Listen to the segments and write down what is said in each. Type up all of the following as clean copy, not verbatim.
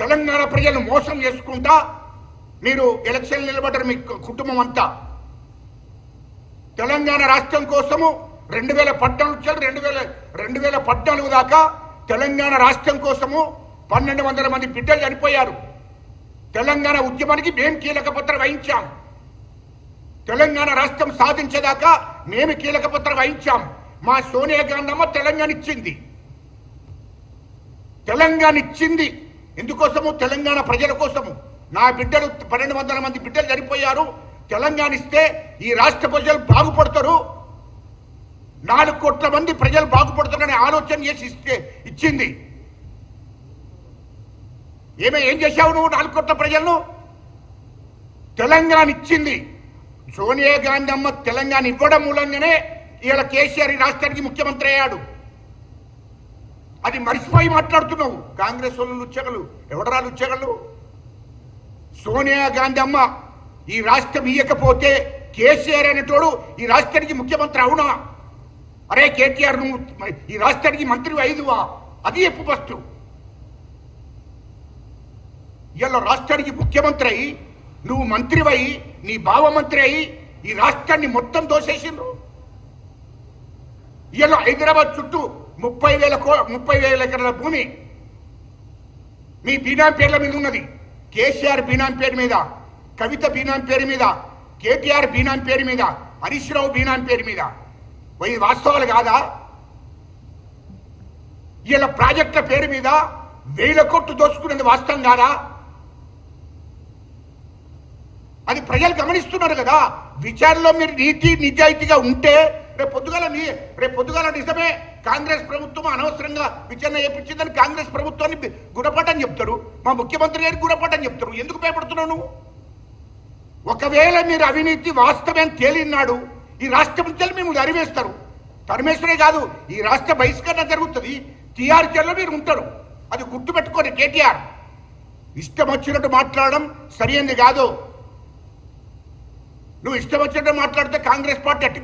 తెలంగాణ ప్రజలను మోసం చేసుకుంటా మీరు ఎలక్షన్ నిలబడ్డారు. మీ కుటుంబం అంతా తెలంగాణ రాష్ట్రం కోసము 2014 దాకా తెలంగాణ రాష్ట్రం కోసము 1200 మంది బిడ్డలు చనిపోయారు. తెలంగాణ ఉద్యమానికి మేము కీలక పాత్ర వహించాం. తెలంగాణ రాష్ట్రం సాధించేదాకా మేము కీలక పాత్ర వహించాం. మా సోనియా గాంధీ తెలంగాణ ఇచ్చింది. ఎందుకోసము? తెలంగాణ ప్రజల కోసము. నా బిడ్డలు 1200 మంది బిడ్డలు చనిపోయారు. తెలంగాణ ఇస్తే ఈ రాష్ట్ర ప్రజలు బాగుపడతారు, 4 కోట్ల మంది ప్రజలు బాగుపడతారని ఆలోచన చేసి ఇచ్చింది. ఏం చేశావు నువ్వు? 4 కోట్ల ప్రజలను తెలంగాణ ఇచ్చింది. సోనియా గాంధీ అమ్మ తెలంగాణ ఇవ్వడం మూలంగానే ఇవాళ కేసీఆర్ ఈ రాష్ట్రానికి ముఖ్యమంత్రి అయ్యాడు. అది మర్చిపోయి మాట్లాడుతున్నావు. కాంగ్రెస్ వాళ్ళు లుచ్చగలు, ఎవడరా లుచ్చగలు? సోనియా గాంధీ అమ్మ ఈ రాష్ట్రం ఇయ్యకపోతే కేసీఆర్ అనేటోడు ఈ రాష్ట్రానికి ముఖ్యమంత్రి అవునా? అరే కేటీఆర్, నువ్వు ఈ రాష్ట్రానికి మంత్రి అయిదువా? అది ఎప్పు ఫస్ట్. ఇవాళ రాష్ట్రానికి ముఖ్యమంత్రి అయి, నువ్వు మంత్రివై, నీ బావ మంత్రి అయి ఈ రాష్ట్రాన్ని మొత్తం దోసేసిండ్రు. ఇవాళ హైదరాబాద్ చుట్టూ 30,000 ఎకరాల భూమి మీ బీనాం పేర్ల మీద ఉన్నది. కేసీఆర్ బీనాం పేరు మీద, కవిత బీనాం పేరు మీద, కేటీఆర్ బీనాం పేరు మీద, హరీష్ రావు బీనాం పేరు మీద. ఇది వాస్తవాలు కాదా? ఇలా ప్రాజెక్టుల పేరు మీద 1000 కోట్లు దోచుకునేది వాస్తవం కాదా? అది ప్రజలు గమనిస్తున్నారు కదా. విచారణలో మీరు నీతి నిజాయితీగా ఉంటే రేపు పొద్దుగాల నిజమే కాంగ్రెస్ ప్రభుత్వం అనవసరంగా విచారణ చేయించిందని కాంగ్రెస్ ప్రభుత్వాన్ని గుణపాఠం చెప్తారు, మా ముఖ్యమంత్రి గారికి గుణపాఠం చెప్తారు. ఎందుకు భయపడుతున్నావు నువ్వు? ఒకవేళ మీరు అవినీతి వాస్తవం తేలినాడు ఈ రాష్ట్రం నుంచి మేము తరివేస్తారు. తరిమేశ్వరే కాదు, ఈ రాష్ట్ర బహిష్కరణ జరుగుతుంది. టీఆర్ జైల్లో మీరు ఉంటారు. అది గుర్తుపెట్టుకోండి. కేటీఆర్ ఇష్టం వచ్చినట్టు మాట్లాడడం సరైనది కాదు. నువ్వు ఇష్టం వచ్చినట్టు మాట్లాడితే కాంగ్రెస్ పార్టీ అట్టి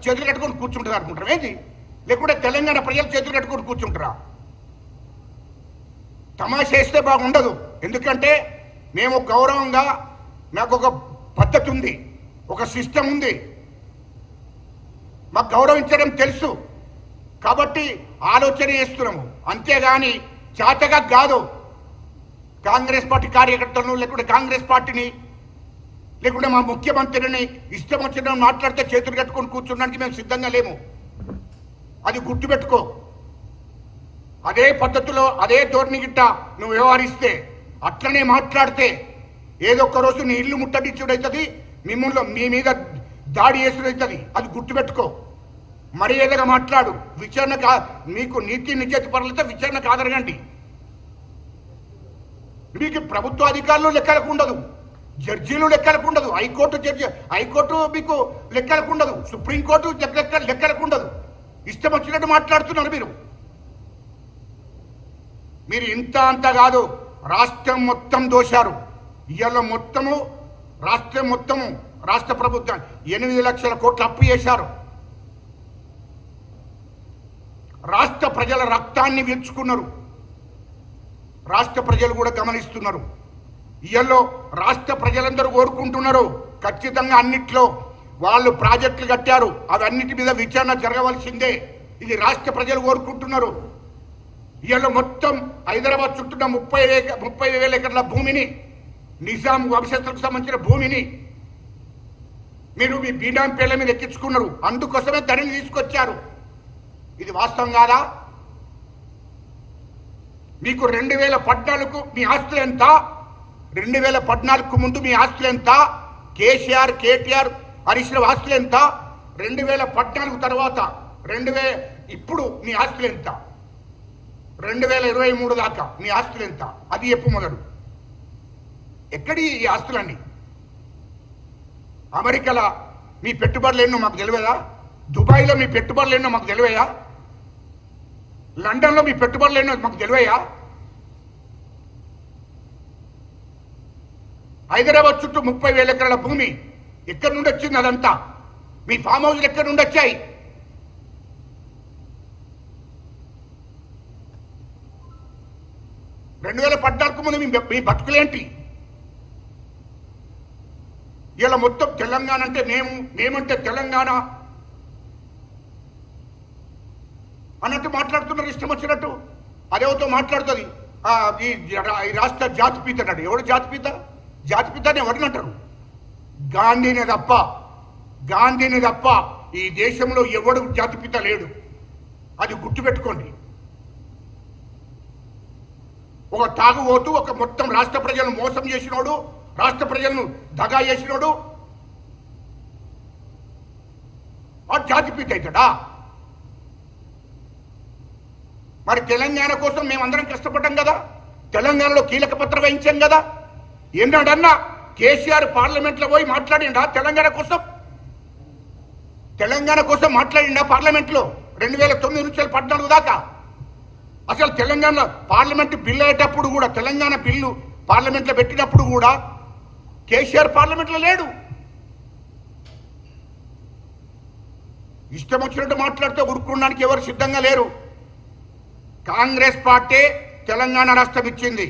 చేతులు కట్టుకొని కూర్చుంటుంది అనుకుంటారు ఏంటి? లేకుంటే తెలంగాణ ప్రజలు చేతులు కట్టుకొని కూర్చుంటారా? తమాషా చేస్తే బాగుండదు. ఎందుకంటే మేము గౌరవంగా, నాకు ఒక పద్ధతి ఉంది, ఒక సిస్టమ్ ఉంది, మాకు గౌరవించడం తెలుసు కాబట్టి ఆలోచన చేస్తున్నాము. అంతేగాని చేతగా కాదు. కాంగ్రెస్ పార్టీ కార్యకర్తలను, లేకుంటే కాంగ్రెస్ పార్టీని, లేకుంటే మా ముఖ్యమంత్రిని ఇష్టం వచ్చిన మాట్లాడితే చేతులు కట్టుకొని కూర్చోడానికి మేము సిద్ధంగా లేము. అది గుర్తుపెట్టుకో. అదే పద్ధతిలో, అదే ధోరణి గిట్ట నువ్వు వ్యవహరిస్తే, అట్లనే మాట్లాడితే ఏదో ఒక రోజు నీ ఇల్లు ముట్టడిచ్చుడవుతుంది, మీ మీద దాడి చేసుడవుతుంది. అది గుర్తుపెట్టుకో. మర్యాదగా మాట్లాడు. విచారణ మీకు నీతి నిజాయితీ పరులతో విచారణకు ఆదరగండి. మీకు ప్రభుత్వ అధికారులు లెక్కలకు ఉండదు, జడ్జీలు లెక్కలకు ఉండదు, హైకోర్టు మీకు లెక్కలకు ఉండదు, సుప్రీంకోర్టు లెక్కలకు ఉండదు. ఇష్టం వచ్చినట్టు మాట్లాడుతున్నారు మీరు. ఇంత అంత కాదు, రాష్ట్రం మొత్తం దోశారు. ఇవాళ రాష్ట్ర ప్రభుత్వం 8 లక్షల కోట్ల అప్పు చేశారు. రాష్ట్ర ప్రజల రక్తాన్ని పీల్చుకున్నారు. రాష్ట్ర ప్రజలు కూడా గమనిస్తున్నారు. ఇవాళ రాష్ట్ర ప్రజలందరూ కోరుకుంటున్నారు, ఖచ్చితంగా అన్నిట్లో వాళ్ళు ప్రాజెక్టులు కట్టారు, అవన్నిటి మీద విచారణ జరగవలసిందే. ఇది రాష్ట్ర ప్రజలు కోరుకుంటున్నారు. ఇవాళ మొత్తం హైదరాబాద్ చుట్టూ 30,000 ఎకరాల భూమిని, నిజాం వంశస్థులకు సంబంధించిన భూమిని మీరు మీ బీనాం పేర్ల మీద ఎక్కించుకున్నారు. అందుకోసమే ధరని తీసుకొచ్చారు. ఇది వాస్తవం కాదా? మీకు 2014 మీ ఆస్తులు ఎంత? 2014 ముందు మీ ఆస్తులు ఎంత? కేసీఆర్, కేటీఆర్, హరీష్ రావు ఆస్తులు ఎంత? 2014 తర్వాత ఇప్పుడు మీ ఆస్తులు ఎంత? 2023 దాకా మీ ఆస్తులు ఎంత? అది ఎప్పు మొదలు. ఎక్కడి ఈ ఆస్తులన్నీ? అమెరికాలో మీ పెట్టుబడులు ఎన్నో మాకు తెలియదా? దుబాయ్లో మీ పెట్టుబడులు ఎన్నో మాకు తెలియదా? లండన్లో మీ పెట్టుబడులు ఎన్నో మాకు తెలియదా? హైదరాబాద్ చుట్టూ 30,000 ఎకరాల భూమి ఎక్కడి నుండి వచ్చింది? అదంతా మీ ఫామ్ హౌస్లు ఎక్కడి నుండి వచ్చాయి? 2014 ముందు మీ బతుకులేంటి? ఇలా మొత్తం తెలంగాణ అంటే మేమంటే తెలంగాణ అన్నట్టు మాట్లాడుతున్నారు ఇష్టం వచ్చినట్టు. అదేవతో మాట్లాడుతుంది ఈ రాష్ట్ర జాతిపిత అన్నాడు. ఎవడు జాతిపిత? జాతిపిత అని ఎవరిని అంటారు? గాంధీని తప్ప ఈ దేశంలో ఎవడు జాతిపిత లేడు. అది గుర్తుపెట్టుకోండి. ఒక తాగుబోతూ ఒక మొత్తం రాష్ట్ర ప్రజలను మోసం చేసినోడు, రాష్ట్ర ప్రజలను దగా చేసినోడు ఆ జాతిపిత అవుతాడా? మరి తెలంగాణ కోసం మేమందరం కష్టపడ్డాం కదా, తెలంగాణలో కీలక పాత్ర వహించాం కదా. ఎన్నాడన్నా కేసీఆర్ పార్లమెంట్లో పోయి మాట్లాడిండా తెలంగాణ కోసం? తెలంగాణ కోసం మాట్లాడిండా పార్లమెంట్లో 2009 నుంచి 2014 దాకా? అసలు తెలంగాణ పార్లమెంట్ బిల్లు అయ్యేటప్పుడు కూడా, తెలంగాణ బిల్లు పార్లమెంట్లో పెట్టినప్పుడు కూడా కేసీఆర్ పార్లమెంట్లో లేడు. ఇష్టం వచ్చినట్టు మాట్లాడితే ఊరుకోవడానికి ఎవరు సిద్ధంగా లేరు. కాంగ్రెస్ పార్టీ తెలంగాణ రాష్ట్రం ఇచ్చింది,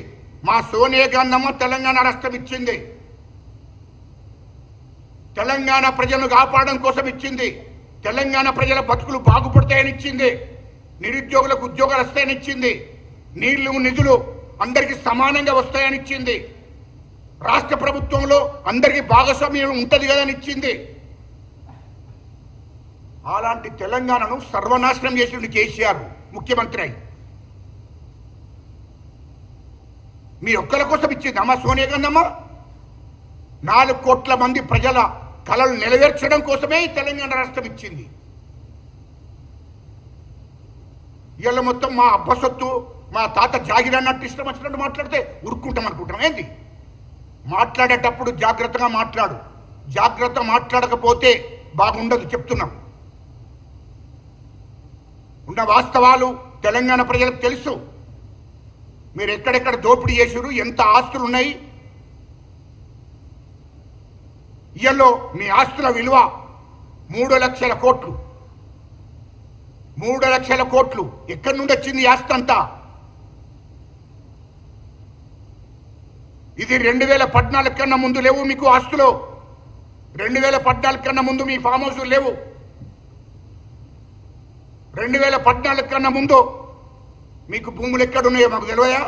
మా సోనియా గాంధీ తెలంగాణ రాష్ట్రం ఇచ్చింది, తెలంగాణ ప్రజలను కాపాడడం కోసం ఇచ్చింది, తెలంగాణ ప్రజల బతుకులు బాగుపడతాయని ఇచ్చింది, నిరుద్యోగులకు ఉద్యోగాలు వస్తాయని ఇచ్చింది, నీళ్లు నిధులు అందరికీ సమానంగా వస్తాయని ఇచ్చింది, రాష్ట్ర ప్రభుత్వంలో అందరికీ భాగస్వామ్యం ఉంటుంది కదా అని ఇచ్చింది. అలాంటి తెలంగాణను సర్వనాశనం చేసింది కేసీఆర్ ముఖ్యమంత్రి అయి. మీ ఒక్కల కోసం ఇచ్చింది అమ్మ సోనియా గాంధీ అమ్మ. 4 కోట్ల మంది ప్రజల కలలు నెరవేర్చడం కోసమే ఈ తెలంగాణ రాష్ట్రం ఇచ్చింది. ఇవాళ మొత్తం మా అబ్బ సొత్తు, మా తాత జాగిర్ అన్నట్టు ఇష్టం వచ్చినట్టు మాట్లాడితే ఉరుక్కుంటాం అనుకుంటాం. ఏంది? మాట్లాడేటప్పుడు జాగ్రత్తగా మాట్లాడు. జాగ్రత్త మాట్లాడకపోతే బాగుండదు చెప్తున్నాం. ఉన్న వాస్తవాలు తెలంగాణ ప్రజలకు తెలుసు. మీరు ఎక్కడెక్కడ దోపిడీ చేసారు, ఎంత ఆస్తులు ఉన్నాయి. ఇయ్యలో మీ ఆస్తుల విలువ 3 లక్షల కోట్లు. 3 లక్షల కోట్లు ఎక్కడి నుండి వచ్చింది ఈ ఆస్తి అంతా? ఇది 2014 కన్నా ముందు లేవు మీకు ఆస్తులు. 2014 కన్నా ముందు మీ ఫామ్ హౌస్లు లేవు. 2014 కన్నా ముందు మీకు భూములు ఎక్కడున్నాయో మాకు తెలియదా?